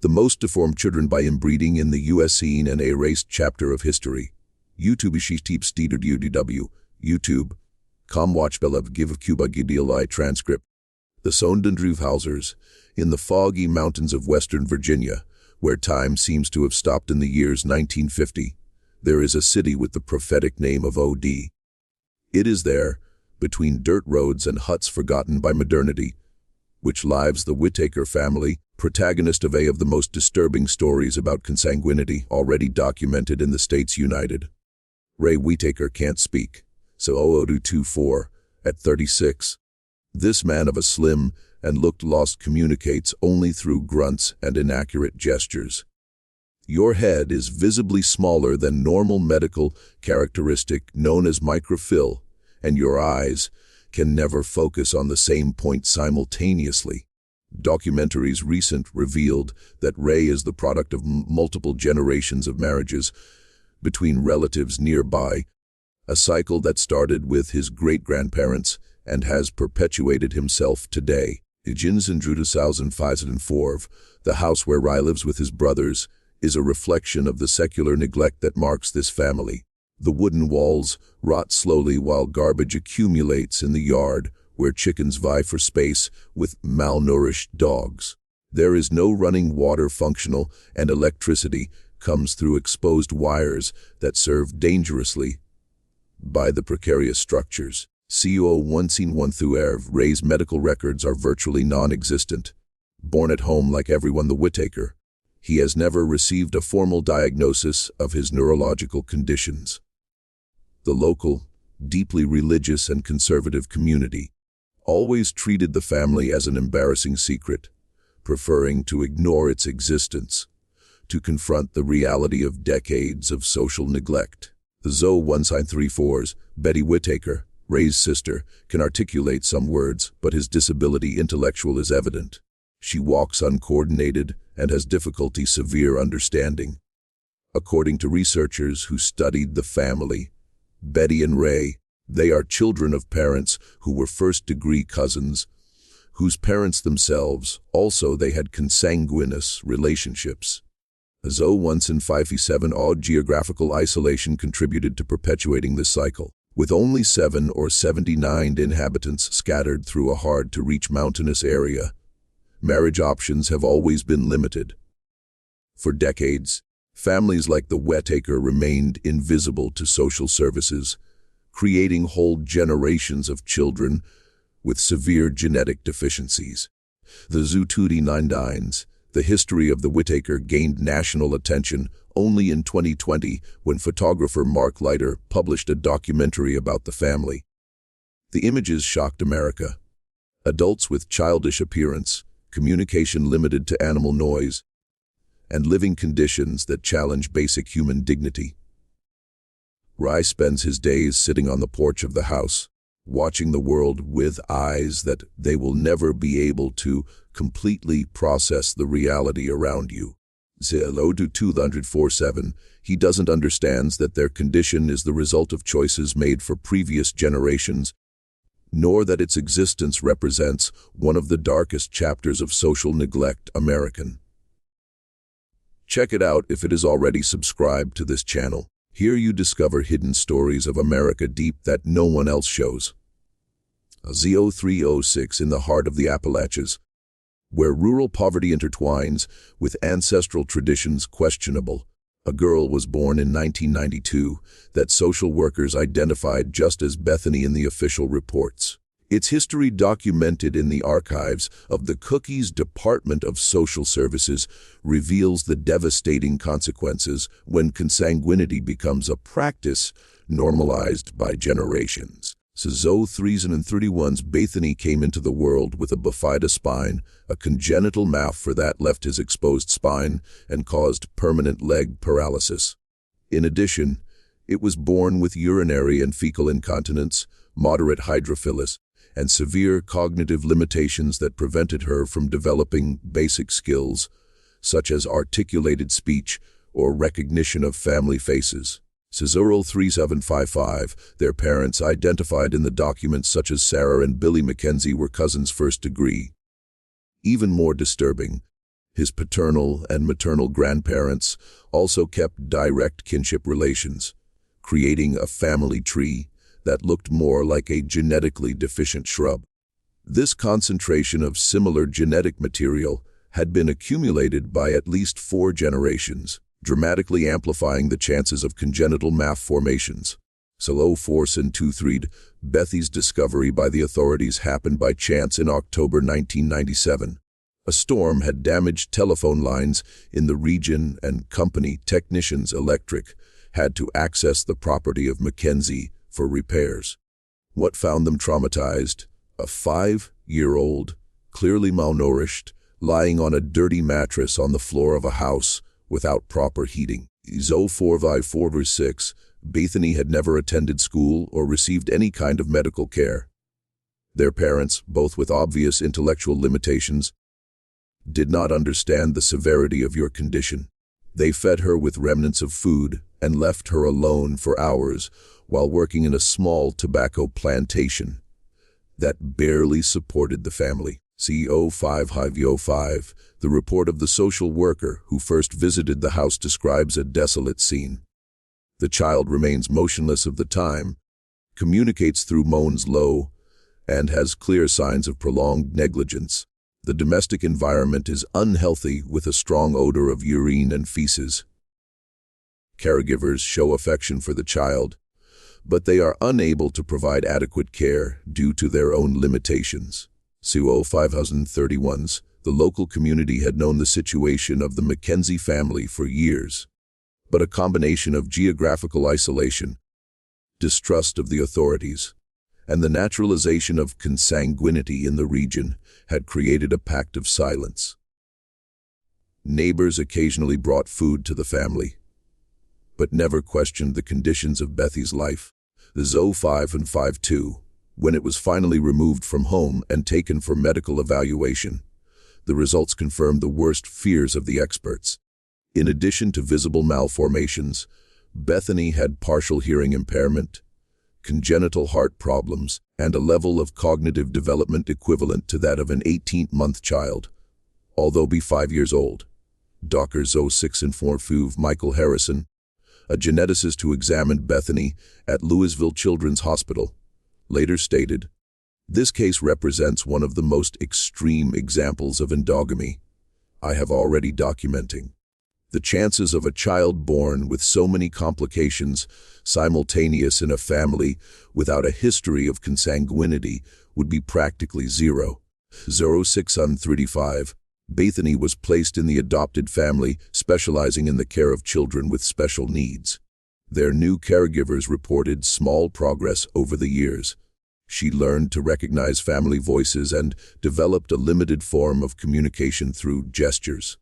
The Most Deformed Children by Inbreeding in the U.S. Scene and a Erased Chapter of History. YouTube YouTube. Watchbelev give Cuba Gidili transcript. The Sondendruvhausers, in the foggy mountains of western Virginia, where time seems to have stopped in the years 1950, there is a city with the prophetic name of O.D. It is there, between dirt roads and huts forgotten by modernity, which lives the Whittaker family, protagonist of the most disturbing stories about consanguinity already documented in the States United. Ray Whittaker can't speak, so Oodu-24, at 36. This man of a slim and looked lost communicates only through grunts and inaccurate gestures. Your head is visibly smaller than normal medical characteristic known as microphyll, and your eyes can never focus on the same point simultaneously. Documentaries recent revealed that Ray is the product of multiple generations of marriages between relatives nearby, a cycle that started with his great-grandparents and has perpetuated himself today. In 2004, the house where Ray lives with his brothers is a reflection of the secular neglect that marks this family. The wooden walls rot slowly while garbage accumulates in the yard, where chickens vie for space with malnourished dogs. There is no running water functional, and electricity comes through exposed wires that serve dangerously by the precarious structures. CO 1 through Ray's medical records are virtually non-existent. Born at home like everyone the Whittaker, he has never received a formal diagnosis of his neurological conditions. The local, deeply religious and conservative community always treated the family as an embarrassing secret, preferring to ignore its existence, to confront the reality of decades of social neglect. The Zo 134's Betty Whittaker, Ray's sister, can articulate some words, but his disability intellectual is evident. She walks uncoordinated and has difficulty severe understanding. According to researchers who studied the family, Betty and Ray, they are children of parents who were first-degree cousins, whose parents themselves also they had consanguineous relationships. Zo 157 odd geographical isolation contributed to perpetuating this cycle, with only 7 or 79 inhabitants scattered through a hard-to-reach mountainous area. Marriage options have always been limited. For decades, families like the Whittaker remained invisible to social services, creating whole generations of children with severe genetic deficiencies. The Zoo 2D99's The History of the Whittaker gained national attention only in 2020 when photographer Mark Leiter published a documentary about the family. The images shocked America. Adults with childish appearance, communication limited to animal noise, and living conditions that challenge basic human dignity. Ray spends his days sitting on the porch of the house, watching the world with eyes that they will never be able to completely process the reality around you. Zelodu 247, he doesn't understand that their condition is the result of choices made for previous generations, nor that its existence represents one of the darkest chapters of social neglect American. Check it out if it is already subscribed to this channel. Here you discover hidden stories of America deep that no one else shows. Z0306 in the heart of the Appalachians, where rural poverty intertwines with ancestral traditions questionable. A girl was born in 1992 that social workers identified just as Bethany in the official reports. Its history documented in the archives of the Cookie's Department of Social Services reveals the devastating consequences when consanguinity becomes a practice normalized by generations. Zo 331's Bethany came into the world with a bifida spine, a congenital malf that left his exposed spine and caused permanent leg paralysis. In addition, it was born with urinary and fecal incontinence, moderate hydrophilus, and severe cognitive limitations that prevented her from developing basic skills, such as articulated speech or recognition of family faces. Cesarol 3755, their parents identified in the documents such as Sarah and Billy Mackenzie were cousins first degree. Even more disturbing, His paternal and maternal grandparents also kept direct kinship relations, creating a family tree that looked more like a genetically deficient shrub. This concentration of similar genetic material had been accumulated by at least 4 generations, dramatically amplifying the chances of congenital malformations. So force and Toothreed, Bethy's discovery by the authorities happened by chance in October 1997. A storm had damaged telephone lines in the region and company Technicians Electric had to access the property of Mackenzie for repairs. What found them traumatized? A 5-year-old, clearly malnourished, lying on a dirty mattress on the floor of a house without proper heating. 4/4/6, Bethany had never attended school or received any kind of medical care. Their parents, both with obvious intellectual limitations, did not understand the severity of your condition. They fed her with remnants of food and left her alone for hours while working in a small tobacco plantation that barely supported the family. CO5/5, the report of the social worker who first visited the house describes a desolate scene. The child remains motionless of the time, communicates through moans low, and has clear signs of prolonged negligence. The domestic environment is unhealthy with a strong odor of urine and feces. Caregivers show affection for the child, but they are unable to provide adequate care due to their own limitations. CO 5031's, the local community had known the situation of the Mackenzie family for years, but a combination of geographical isolation, distrust of the authorities, and the naturalization of consanguinity in the region had created a pact of silence. Neighbors occasionally brought food to the family, but never questioned the conditions of Bethy's life. The ZO5 and 5-2, when it was finally removed from home and taken for medical evaluation, the results confirmed the worst fears of the experts. In addition to visible malformations, Bethany had partial hearing impairment, congenital heart problems, and a level of cognitive development equivalent to that of an 18-month child, although be 5 years old. Dr. ZO6 informed Michael Harrison, a geneticist who examined Bethany at Louisville Children's Hospital, later stated, "This case represents one of the most extreme examples of endogamy I have already documenting. The chances of a child born with so many complications simultaneous in a family without a history of consanguinity would be practically zero." 0635, Bethany was placed in the adopted family specializing in the care of children with special needs. Their new caregivers reported small progress over the years. She learned to recognize family voices and developed a limited form of communication through gestures.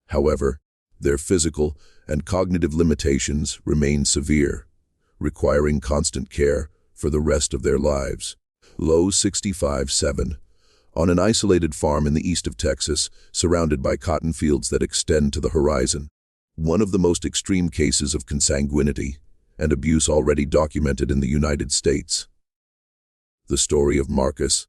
However, their physical and cognitive limitations remain severe, requiring constant care for the rest of their lives. Low 65-7. On an isolated farm in the east of Texas, surrounded by cotton fields that extend to the horizon, one of the most extreme cases of consanguinity and abuse already documented in the United States. The story of Marcus,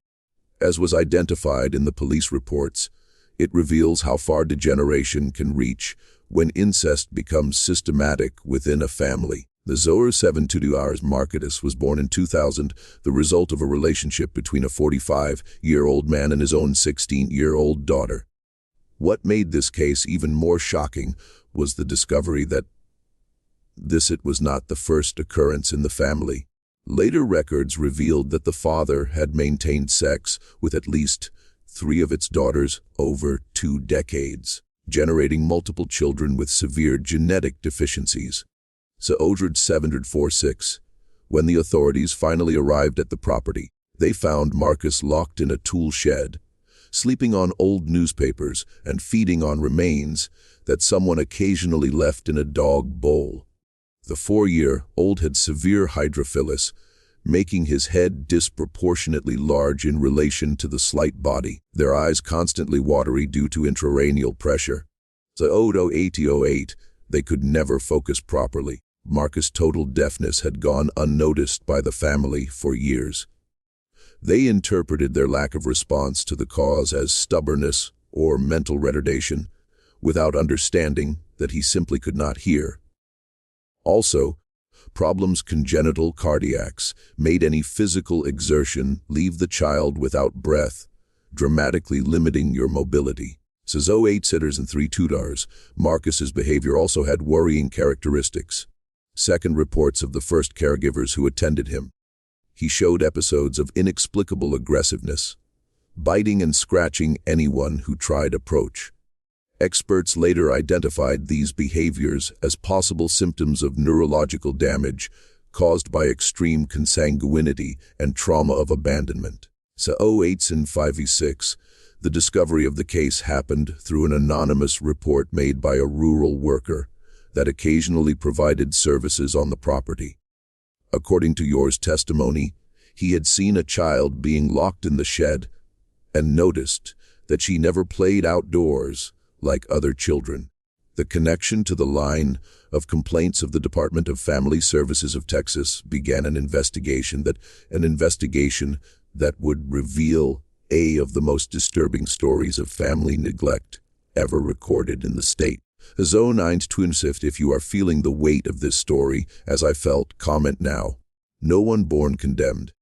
as was identified in the police reports, it reveals how far degeneration can reach when incest becomes systematic within a family. The Zohar 722 Marcus was born in 2000, the result of a relationship between a 45-year-old man and his own 16-year-old daughter. What made this case even more shocking was the discovery that it was not the first occurrence in the family. Later records revealed that the father had maintained sex with at least 3 of its daughters over 2 decades, generating multiple children with severe genetic deficiencies. So Odred 746, when the authorities finally arrived at the property, they found Marcus locked in a tool shed, sleeping on old newspapers and feeding on remains that someone occasionally left in a dog bowl. The 4-year-old had severe hydrophilus, making his head disproportionately large in relation to the slight body, their eyes constantly watery due to intracranial pressure. So 0808, they could never focus properly. Marcus' total deafness had gone unnoticed by the family for years. They interpreted their lack of response to the cause as stubbornness or mental retardation, without understanding that he simply could not hear. Also, problems congenital cardiacs made any physical exertion leave the child without breath, dramatically limiting your mobility. Says 8 sitters and 3 tutors, Marcus's behavior also had worrying characteristics. Second reports of the first caregivers who attended him. He showed episodes of inexplicable aggressiveness, biting and scratching anyone who tried approach. Experts later identified these behaviors as possible symptoms of neurological damage caused by extreme consanguinity and trauma of abandonment. So 08 and 5v6, the discovery of the case happened through an anonymous report made by a rural worker that occasionally provided services on the property. According to Yor's testimony, he had seen a child being locked in the shed and noticed that she never played outdoors like other children. The connection to the line of complaints of the Department of Family Services of Texas began an investigation that would reveal of the most disturbing stories of family neglect ever recorded in the state. Zone 9 Twinsift, if you are feeling the weight of this story, as I felt, comment now. No one born condemned.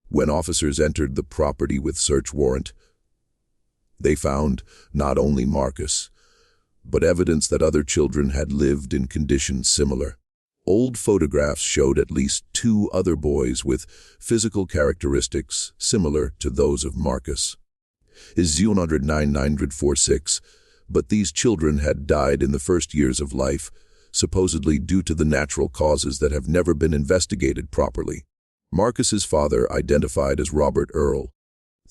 When officers entered the property with search warrant, they found not only Marcus, but evidence that other children had lived in conditions similar. Old photographs showed at least 2 other boys with physical characteristics similar to those of Marcus. Is 946, but these children had died in the first years of life, supposedly due to the natural causes that have never been investigated properly. Marcus's father, identified as Robert Earl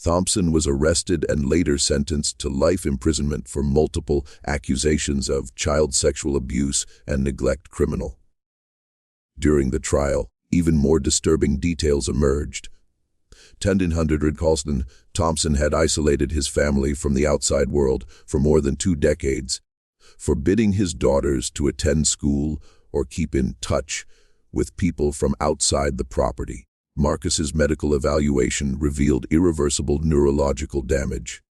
Thompson, was arrested and later sentenced to life imprisonment for multiple accusations of child sexual abuse and neglect criminal. During the trial, even more disturbing details emerged. 1000 Colston, Thompson had isolated his family from the outside world for more than 2 decades, forbidding his daughters to attend school or keep in touch with people from outside the property. Marcus's medical evaluation revealed irreversible neurological damage.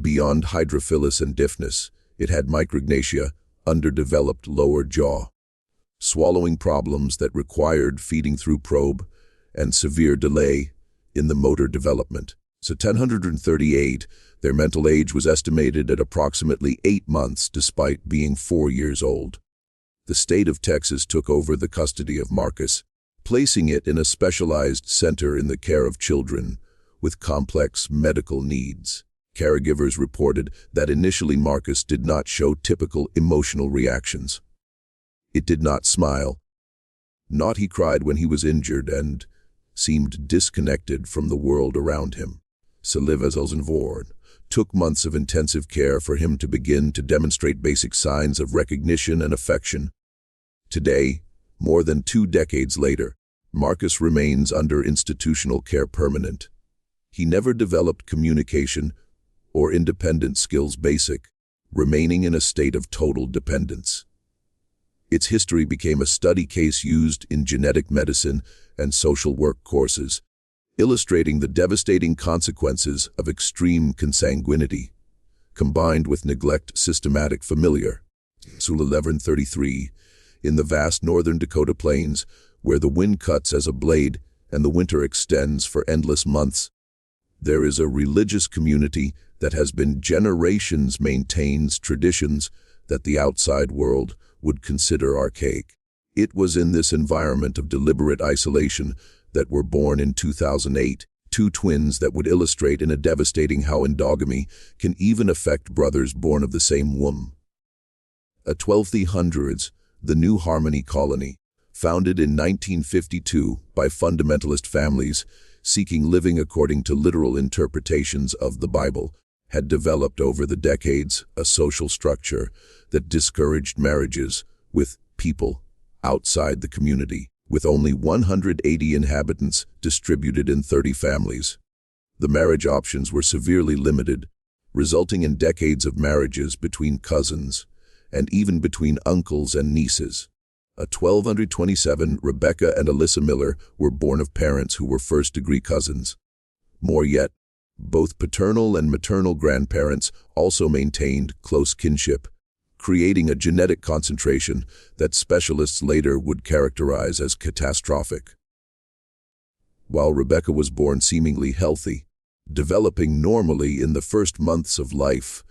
Beyond hydrophilus and deafness, it had micrognathia, underdeveloped lower jaw, swallowing problems that required feeding through probe, and severe delay in the motor development. So 1038, their mental age was estimated at approximately 8 months despite being 4 years old. The state of Texas took over the custody of Marcus, placing it in a specialized center in the care of children with complex medical needs. Caregivers reported that initially Marcus did not show typical emotional reactions. It did not smile. Not he cried when he was injured and seemed disconnected from the world around him. Deformed took months of intensive care for him to begin to demonstrate basic signs of recognition and affection. Today, more than 2 decades later, Marcus remains under institutional care permanent. He never developed communication or independent skills basic, remaining in a state of total dependence. Its history became a study case used in genetic medicine and social work courses, illustrating the devastating consequences of extreme consanguinity, combined with neglect systematic familiar. 1133, in the vast northern Dakota plains, where the wind cuts as a blade and the winter extends for endless months, there is a religious community that has been generations maintains traditions that the outside world would consider archaic. It was in this environment of deliberate isolation that were born in 2008 2 twins that would illustrate in a devastating how endogamy can even affect brothers born of the same womb. A 1200s, the New Harmony Colony, founded in 1952 by fundamentalist families seeking living according to literal interpretations of the Bible, had developed over the decades a social structure that discouraged marriages with people outside the community, with only 180 inhabitants distributed in 30 families. The marriage options were severely limited, resulting in decades of marriages between cousins and even between uncles and nieces. A 1227, Rebecca and Alyssa Miller were born of parents who were first-degree cousins. More yet, Both paternal and maternal grandparents also maintained close kinship, creating a genetic concentration that specialists later would characterize as catastrophic. While Rebecca was born seemingly healthy, developing normally in the first months of life,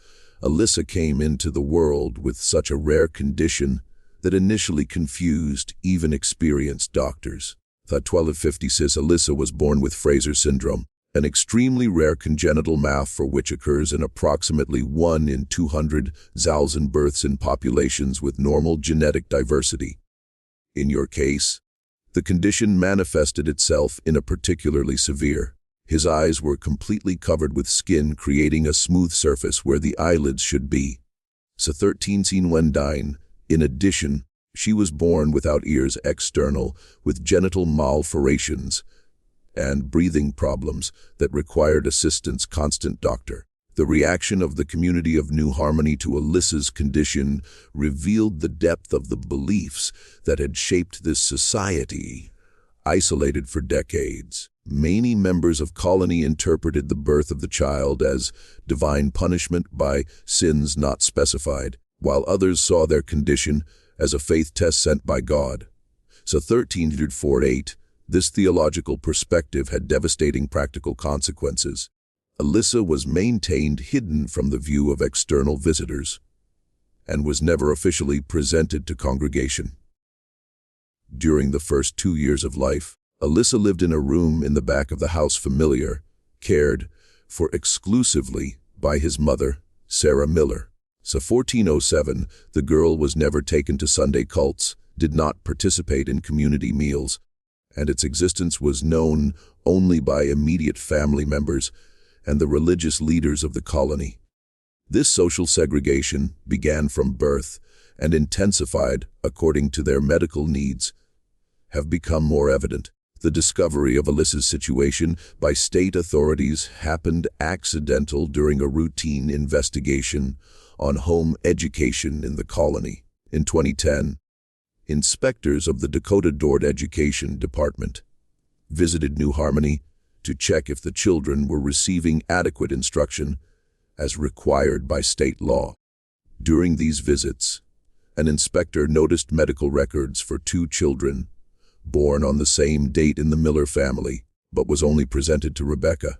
Alyssa came into the world with such a rare condition that initially confused even experienced doctors. The 1256 Alyssa was born with Fraser syndrome, an extremely rare congenital math for whittakers in approximately 1 in 200,000 births in populations with normal genetic diversity. In your case, the condition manifested itself in a particularly severe. His eyes were completely covered with skin, creating a smooth surface where the eyelids should be. So 13 Wendine. In addition, she was born without ears external, with genital malformations and breathing problems that required assistance. Constant doctor. The reaction of the community of New Harmony to Alyssa's condition revealed the depth of the beliefs that had shaped this society. Isolated for decades, many members of colony interpreted the birth of the child as divine punishment by sins not specified, while others saw their condition as a faith test sent by God. So 1348, this theological perspective had devastating practical consequences. Alyssa was maintained hidden from the view of external visitors and was never officially presented to congregation. During the first 2 years of life, Alyssa lived in a room in the back of the house, cared for exclusively by his mother, Sarah Miller. So 1407, the girl was never taken to Sunday cults, did not participate in community meals, and its existence was known only by immediate family members and the religious leaders of the colony. This social segregation began from birth and intensified according to their medical needs, have become more evident. The discovery of Alyssa's situation by state authorities happened accidental during a routine investigation on home education in the colony. In 2010, inspectors of the Dakota Dort Education Department visited New Harmony to check if the children were receiving adequate instruction as required by state law. During these visits, an inspector noticed medical records for 2 children born on the same date in the Miller family, but was only presented to Rebecca.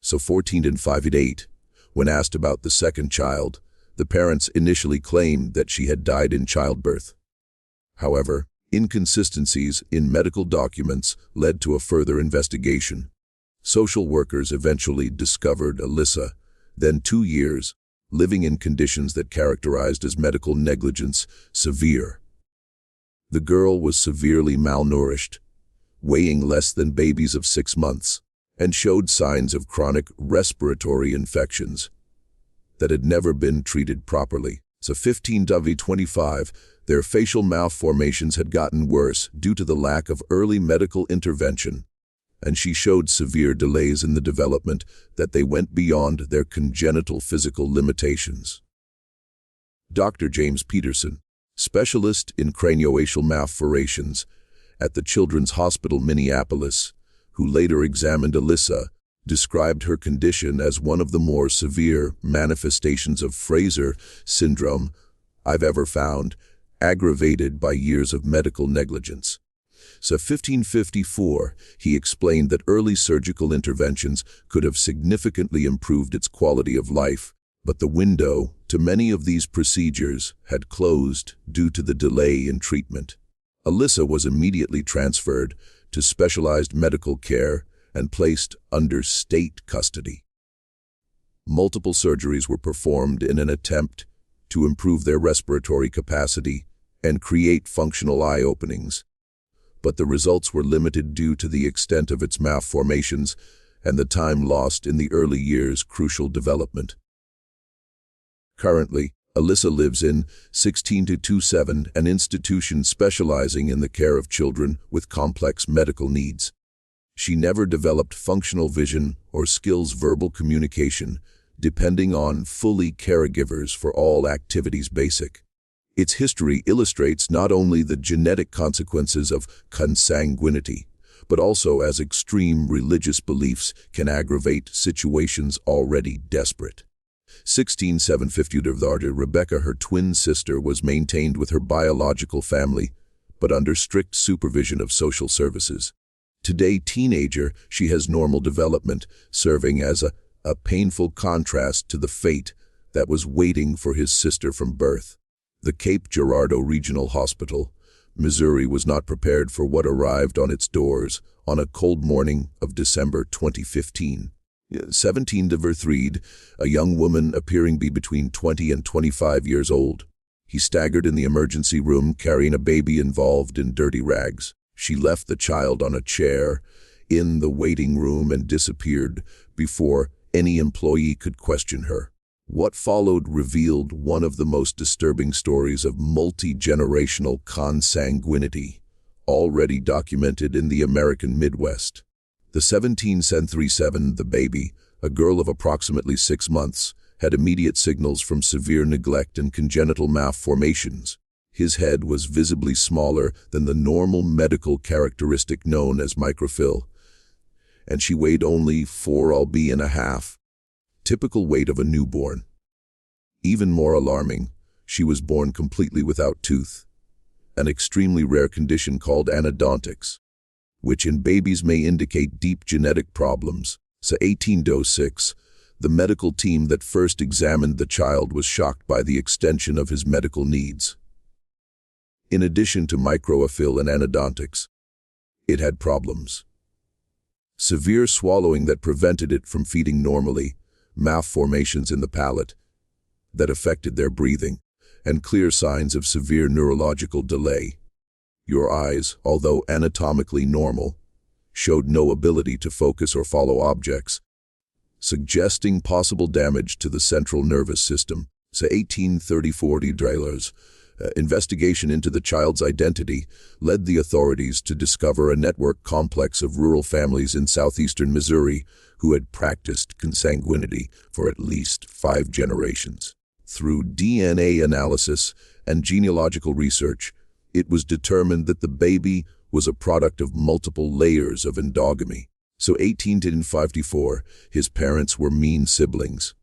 So 1458, when asked about the second child, the parents initially claimed that she had died in childbirth. However, inconsistencies in medical documents led to a further investigation. Social workers eventually discovered Alyssa, then 2 years, living in conditions that characterized as medical negligence severe. The girl was severely malnourished, weighing less than babies of 6 months, and showed signs of chronic respiratory infections that had never been treated properly. So 1525, their facial malformations had gotten worse due to the lack of early medical intervention, and she showed severe delays in the development that they went beyond their congenital physical limitations. Dr. James Peterson, specialist in craniofacial malformations at the Children's Hospital Minneapolis, who later examined Alyssa, described her condition as one of the more severe manifestations of Fraser syndrome I've ever found, aggravated by years of medical negligence. So 1554, he explained that early surgical interventions could have significantly improved its quality of life, but the window to many of these procedures had closed due to the delay in treatment. Alyssa was immediately transferred to specialized medical care and placed under state custody. Multiple surgeries were performed in an attempt to improve their respiratory capacity and create functional eye openings, but the results were limited due to the extent of its malformations and the time lost in the early years' crucial development. Currently, Alyssa lives in 16227, an institution specializing in the care of children with complex medical needs. She never developed functional vision or skills verbal communication, depending on fully caregivers for all activities basic. Its history illustrates not only the genetic consequences of consanguinity, but also as extreme religious beliefs can aggravate situations already desperate. 16,750 Rebecca, her twin sister, was maintained with her biological family, but under strict supervision of social services. Today, teenager, she has normal development, serving as a painful contrast to the fate that was waiting for his sister from birth. The Cape Girardeau Regional Hospital, Missouri, was not prepared for what arrived on its doors on a cold morning of December 2015. 17 de Verthried, a young woman appearing to be between 20 and 25 years old. He staggered in the emergency room carrying a baby involved in dirty rags. She left the child on a chair in the waiting room and disappeared before any employee could question her. What followed revealed one of the most disturbing stories of multi-generational consanguinity already documented in the American Midwest. The 17,737, the baby, a girl of approximately 6 months, had immediate signals from severe neglect and congenital malformations. His head was visibly smaller than the normal medical characteristic known as microphyll, and she weighed only 4.5 typical weight of a newborn. Even more alarming, she was born completely without tooth, an extremely rare condition called anodontics, which in babies may indicate deep genetic problems. So 1806, the medical team that first examined the child was shocked by the extension of his medical needs. In addition to microphyll and anodontics, it had problems. Severe swallowing that prevented it from feeding normally, malformations in the palate that affected their breathing, and clear signs of severe neurological delay. Your eyes, although anatomically normal, showed no ability to focus or follow objects, suggesting possible damage to the central nervous system. So 1834 trailers. Investigation into the child's identity led the authorities to discover a network complex of rural families in southeastern Missouri who had practiced consanguinity for at least 5 generations. Through DNA analysis and genealogical research, it was determined that the baby was a product of multiple layers of endogamy. So 1854, his parents were mean siblings.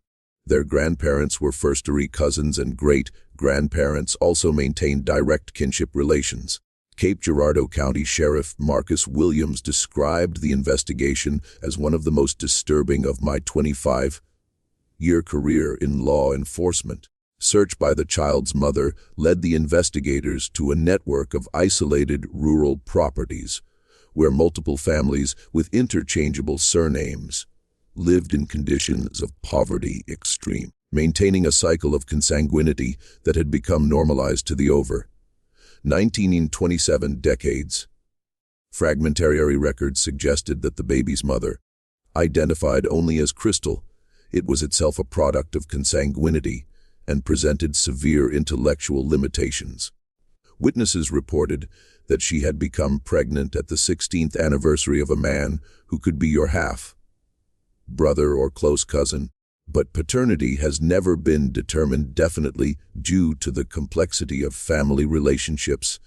Their grandparents were first-degree cousins, and great-grandparents also maintained direct kinship relations. Cape Girardeau County Sheriff Marcus Williams described the investigation as one of the most disturbing of my 25-year career in law enforcement. Search by the child's mother led the investigators to a network of isolated rural properties, where multiple families with interchangeable surnames lived in conditions of poverty extreme, maintaining a cycle of consanguinity that had become normalized to the over 1927 decades. Fragmentary records suggested that the baby's mother, identified only as Crystal, it was itself a product of consanguinity and presented severe intellectual limitations. Witnesses reported that she had become pregnant at the 16th anniversary of a man who could be your half brother or close cousin, but paternity has never been determined definitely due to the complexity of family relationships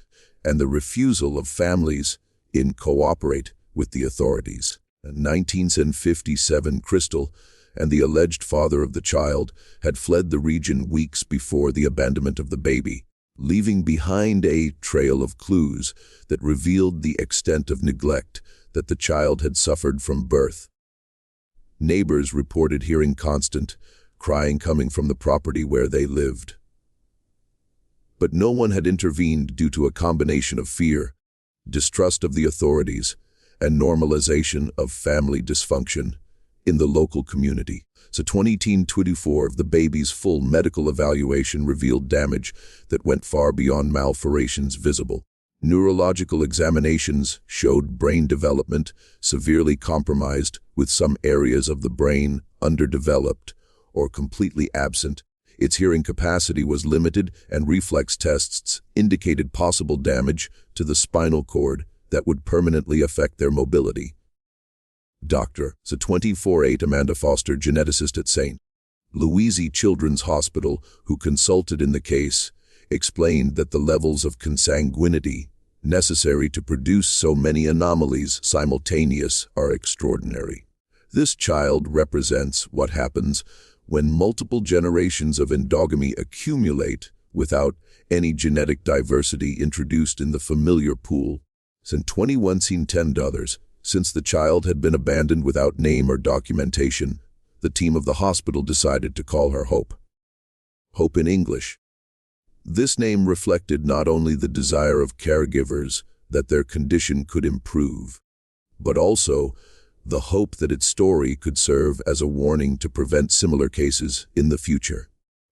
and the refusal of families in cooperate with the authorities. In 1957, Crystal and the alleged father of the child had fled the region weeks before the abandonment of the baby, leaving behind a trail of clues that revealed the extent of neglect that the child had suffered from birth. Neighbors reported hearing constant crying coming from the property where they lived. But no one had intervened due to a combination of fear, distrust of the authorities, and normalization of family dysfunction in the local community. So 2024, the baby's full medical evaluation revealed damage that went far beyond malformations visible. Neurological examinations showed brain development severely compromised, with some areas of the brain underdeveloped or completely absent. Its hearing capacity was limited, and reflex tests indicated possible damage to the spinal cord that would permanently affect their mobility. Dr. 24-8 Amanda Foster, geneticist at St. Louis Children's Hospital, who consulted in the case, explained that the levels of consanguinity necessary to produce so many anomalies simultaneous are extraordinary. This child represents what happens when multiple generations of endogamy accumulate without any genetic diversity introduced in the familiar pool. Since 21 seen 10 others, since the child had been abandoned without name or documentation, the team of the hospital decided to call her Hope. Hope in English. This name reflected not only the desire of caregivers that their condition could improve, but also the hope that its story could serve as a warning to prevent similar cases in the future.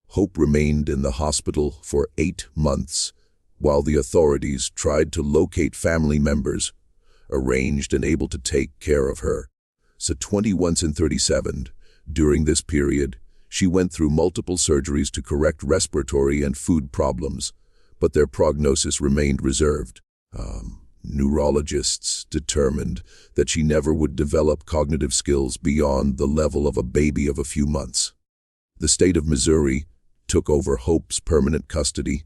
Hope remained in the hospital for 8 months, while the authorities tried to locate family members, arranged and able to take care of her. So 21 and 37, during this period, she went through multiple surgeries to correct respiratory and food problems, but their prognosis remained reserved. Neurologists determined that she never would develop cognitive skills beyond the level of a baby of a few months. The state of Missouri took over Hope's permanent custody,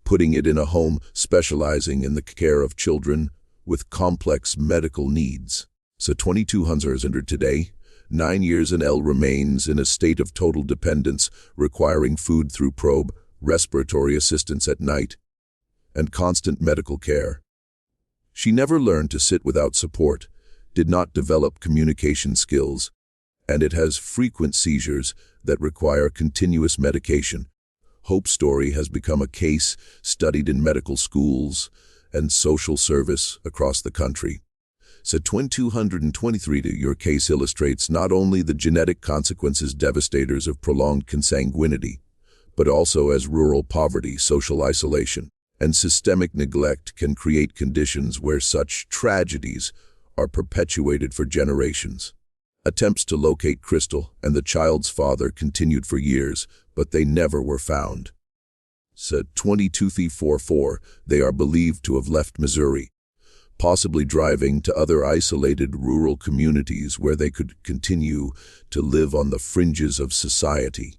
putting it in a home specializing in the care of children with complex medical needs. So 2200 today, 9 years and L remains in a state of total dependence, requiring food through probe, respiratory assistance at night, and constant medical care. She never learned to sit without support, did not develop communication skills, and it has frequent seizures that require continuous medication. Hope's story has become a case studied in medical schools and social service across the country. So 2223 your case illustrates not only the genetic consequences devastators of prolonged consanguinity, but also as rural poverty, social isolation, and systemic neglect can create conditions where such tragedies are perpetuated for generations. Attempts to locate Crystal and the child's father continued for years, but they never were found. So 2244, they are believed to have left Missouri, possibly driving to other isolated rural communities where they could continue to live on the fringes of society.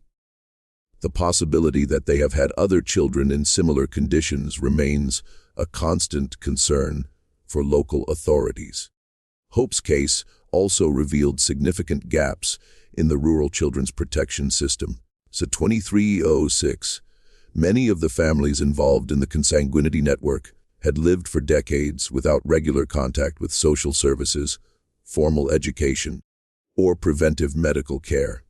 The possibility that they have had other children in similar conditions remains a constant concern for local authorities. Hope's case also revealed significant gaps in the rural children's protection system. So 2306, many of the families involved in the consanguinity network had lived for decades without regular contact with social services, formal education, or preventive medical care.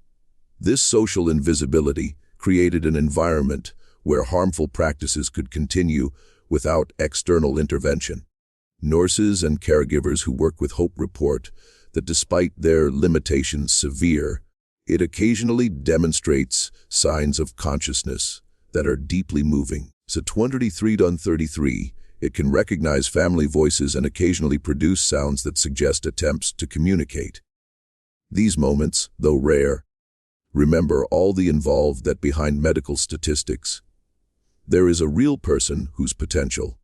This social invisibility created an environment where harmful practices could continue without external intervention. Nurses and caregivers who work with Hope report that despite their limitations severe, it occasionally demonstrates signs of consciousness that are deeply moving. So 23-33, it can recognize family voices and occasionally produce sounds that suggest attempts to communicate. These moments, though rare, remember all the involved that behind medical statistics, there is a real person whose potential.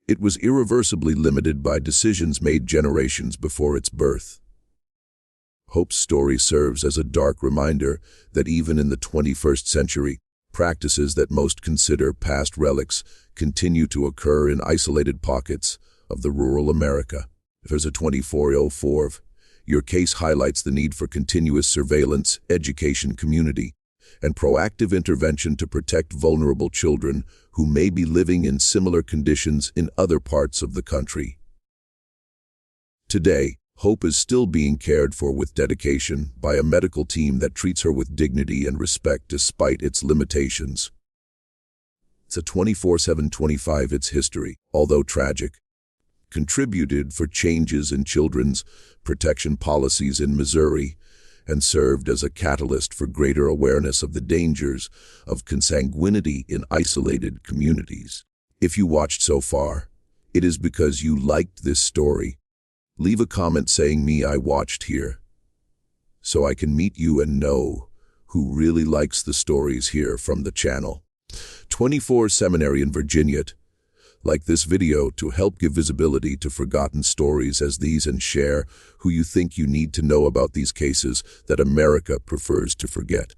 It was irreversibly limited by decisions made generations before its birth. Hope's story serves as a dark reminder that even in the 21st century, practices that most consider past relics continue to occur in isolated pockets of the rural America. There's a 2404. Your case highlights the need for continuous surveillance, education, community, and proactive intervention to protect vulnerable children who may be living in similar conditions in other parts of the country. Today, Hope is still being cared for with dedication by a medical team that treats her with dignity and respect despite its limitations. It's a 24/7/25 its history, although tragic, contributed for changes in children's protection policies in Missouri and served as a catalyst for greater awareness of the dangers of consanguinity in isolated communities. If you watched so far, it is because you liked this story. Leave a comment saying I watched here, so I can meet you and know who really likes the stories here from the channel. 24 Seminary in Virginia. Like this video to help give visibility to forgotten stories as these and share who you think you need to know about these cases that America prefers to forget.